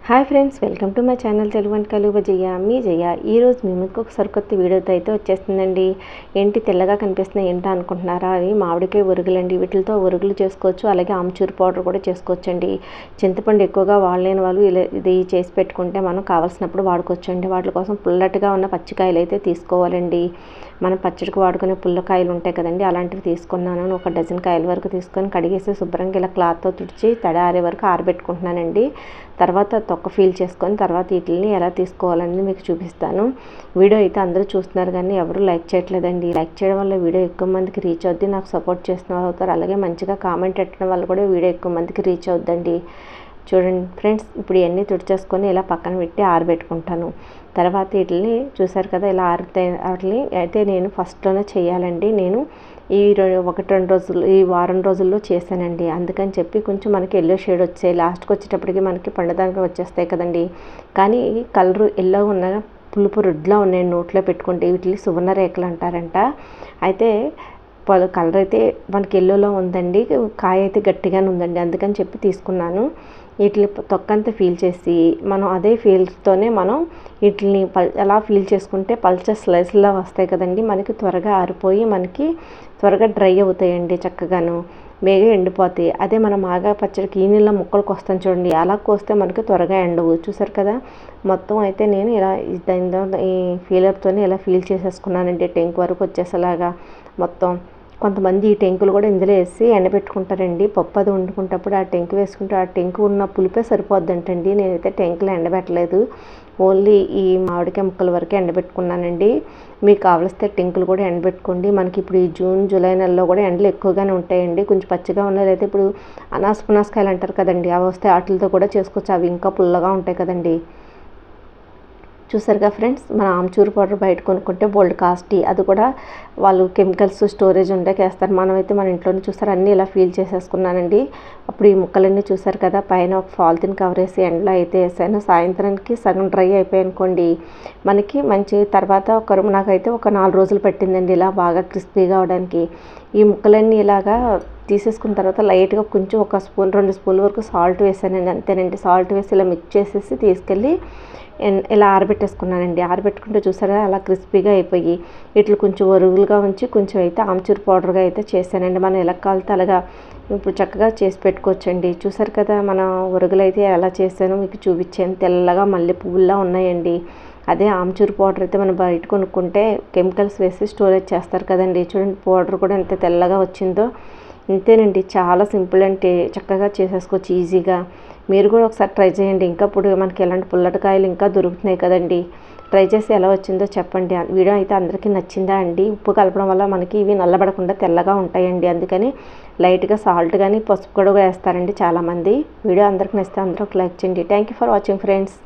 Hi friends, welcome to my channel Telugu వంటకాలు జయ. మీ జయ ఈరోజు మీ ముందుకు ఒక సరికొత్త వీడియోతో అయితే వచ్చేస్తుందండి. ఏంటి తెల్లగా కనిపిస్తున్నాయి ఏంటో అనుకుంటున్నారా? అవి మామిడికాయ ఒరుగులండి. వీటితో ఒరుగులు చేసుకోవచ్చు, అలాగే ఆమ్చూరు పౌడర్ కూడా చేసుకోవచ్చండి. చింతపండు ఎక్కువగా వాడలేని వాళ్ళు ఇది చేసి పెట్టుకుంటే మనం కావాల్సినప్పుడు వాడుకోవచ్చండి. వాటి కోసం పుల్లటిగా ఉన్న పచ్చికాయలు అయితే తీసుకోవాలండి. మనం పచ్చడికి వాడుకునే పుల్లకాయలు ఉంటాయి కదండి, అలాంటివి తీసుకున్నాను. ఒక డజన్ కాయల వరకు తీసుకొని కడిగేసి శుభ్రంగా ఇలా క్లాత్తో తుడిచి తడి ఆరే వరకు ఆరబెట్టుకుంటున్నానండి. తర్వాత తొక్క ఫీల్ చేసుకొని తర్వాత వీటిని ఎలా తీసుకోవాలని మీకు చూపిస్తాను. వీడియో అయితే అందరూ చూస్తున్నారు కానీ ఎవరు లైక్ చేయట్లేదండి. లైక్ చేయడం వల్ల వీడియో ఎక్కువ మందికి రీచ్ అవుద్ది, నాకు సపోర్ట్ చేసిన వాళ్ళు అవుతారు. అలాగే మంచిగా కామెంట్ పెట్టడం వల్ల కూడా వీడియో ఎక్కువ మందికి రీచ్ అవుద్దండి. చూడండి ఫ్రెండ్స్, ఇప్పుడు ఇవన్నీ తుడిచేసుకొని ఇలా పక్కన పెట్టి ఆరబెట్టుకుంటాను. తర్వాత వీటిని చూసారు కదా, ఇలా వాటిని అయితే నేను ఫస్ట్లోనే చేయాలండి. నేను ఈ 1-2 రోజులు, ఈ వారం రోజుల్లో చేశానండి. అందుకని చెప్పి కొంచెం మనకి ఎల్లో షేడ్ వచ్చాయి. లాస్ట్కి వచ్చేటప్పటికి మనకి పండుదానికి వచ్చేస్తాయి కదండి. కానీ కలరు ఎల్లో ఉన్న పులుపు రొడ్లా ఉన్నాయి నోట్లో పెట్టుకుంటే. వీటిని సువర్ణ రేఖలు అంటారంట. అయితే కలర్ అయితే మనకి ఎల్లోలో ఉందండి, కాయ అయితే గట్టిగానే ఉందండి. అందుకని చెప్పి తీసుకున్నాను. వీటిని తొక్కంతా ఫీల్ చేసి మనం అదే ఫీల్తోనే మనం వీటిని ఎలా ఫీల్ చేసుకుంటే పల్చ స్లైస్లా వస్తాయి కదండి. మనకి త్వరగా ఆరిపోయి మనకి త్వరగా డ్రై అవుతాయండి, చక్కగాను వేగ ఎండిపోతాయి. అదే మనం మాగా పచ్చడికి ఈ నీళ్ళ ముక్కలు కోస్తాం చూడండి, అలా కోస్తే మనకి త్వరగా ఎండవు. చూసారు కదా, మొత్తం అయితే నేను ఇలా ఈ ఫీలర్తోనే ఇలా ఫీల్ చేసేసుకున్నానండి. టెంక్ వరకు వచ్చేసేలాగా మొత్తం. కొంతమంది ఈ టెంకులు కూడా ఇందులో వేసి ఎండబెట్టుకుంటారండి. పప్పు అది వండుకుంటప్పుడు ఆ టెంకు వేసుకుంటే ఆ టెంకు ఉన్న పులిపే సరిపోద్దంటండి. నేనైతే టెంకులో ఎండబెట్టలేదు, ఓన్లీ ఈ మామిడికాయ ముక్కల వరకే ఎండబెట్టుకున్నానండి. మీకు కావలిస్తే టెంకులు కూడా ఎండబెట్టుకోండి. మనకి ఇప్పుడు ఈ జూన్ జూలై నెలలో కూడా ఎండలు ఎక్కువగానే ఉంటాయండి. కొంచెం పచ్చిగా ఉన్నదైతే ఇప్పుడు పునాసకాయలు అంటారు కదండి, అవి వస్తే వాటితో కూడా చేసుకోవచ్చు. అవి ఇంకా పుల్లగా ఉంటాయి కదండి. చూసారుగా ఫ్రెండ్స్, మన ఆమ్చూరు పౌడర్ బయట కొనుక్కుంటే బోల్డ్ కాస్ట్లీ. అది కూడా వాళ్ళు కెమికల్స్ స్టోరేజ్ ఉండేకి వేస్తారు. మనమైతే మన ఇంట్లోనే చూసారు అన్నీ ఇలా ఫీల్ చేసేసుకున్నానండి. అప్పుడు ఈ ముక్కలన్నీ చూసారు కదా, పైన ఒక పాలిథిన్ కవర్ వేసి ఎండలో అయితే వేసాను. సాయంత్రానికి సగం డ్రై అయిపోయి అనుకోండి మనకి మంచి. తర్వాత నాకైతే ఒక 4 రోజులు పట్టిందండి ఇలా బాగా క్రిస్పీగా అవడానికి. ఈ ముక్కలన్నీ ఇలాగా తీసేసుకున్న తర్వాత లైట్గా కొంచెం 1 స్పూన్ 2 స్పూన్ల వరకు సాల్ట్ వేసానండి, అంతేనండి. సాల్ట్ వేసి ఇలా మిక్స్ చేసేసి తీసుకెళ్ళి ఇలా ఆరబెట్టేసుకున్నానండి. ఆరబెట్టుకుంటే చూసారా అలా క్రిస్పీగా అయిపోయి వీటిని కొంచెం ఒరుగులుగా ఉంచి కొంచెం అయితే ఆమ్చూరు పౌడర్గా అయితే చేశానండి. మనం ఎలా కాలితే అలాగా ఇప్పుడు చక్కగా చేసి పెట్టుకోవచ్చండి. చూసారు కదా, మన ఒరుగులు అయితే ఎలా చేశానో మీకు చూపించాను. తెల్లగా మల్లె పువ్వుల్లా ఉన్నాయండి. అదే ఆమ్చూరు పౌడర్ అయితే మనం బయట కొనుక్కుంటే కెమికల్స్ వేసి స్టోరేజ్ చేస్తారు కదండి. చూడండి పౌడర్ కూడా ఎంత తెల్లగా వచ్చిందో. ఇంతేనండి, చాలా సింపుల్ అంటే చక్కగా చేసేసుకోవచ్చు ఈజీగా. మీరు కూడా ఒకసారి ట్రై చేయండి. ఇంకా ఇప్పుడు మనకి ఎలాంటి పుల్లటికాయలు ఇంకా దొరుకుతున్నాయి కదండి. ట్రై చేసి ఎలా వచ్చిందో చెప్పండి. వీడియో అయితే అందరికీ నచ్చిందా అండి? ఉప్పు కలపడం వల్ల మనకి ఇవి నల్లబడకుండా తెల్లగా ఉంటాయండి. అందుకని లైట్గా సాల్ట్ కానీ పసుపు కూడా వేస్తారండి చాలామంది. వీడియో అందరికీ నచ్చితే అందరూ ఒక లైక్ చేయండి. Thank you for watching friends.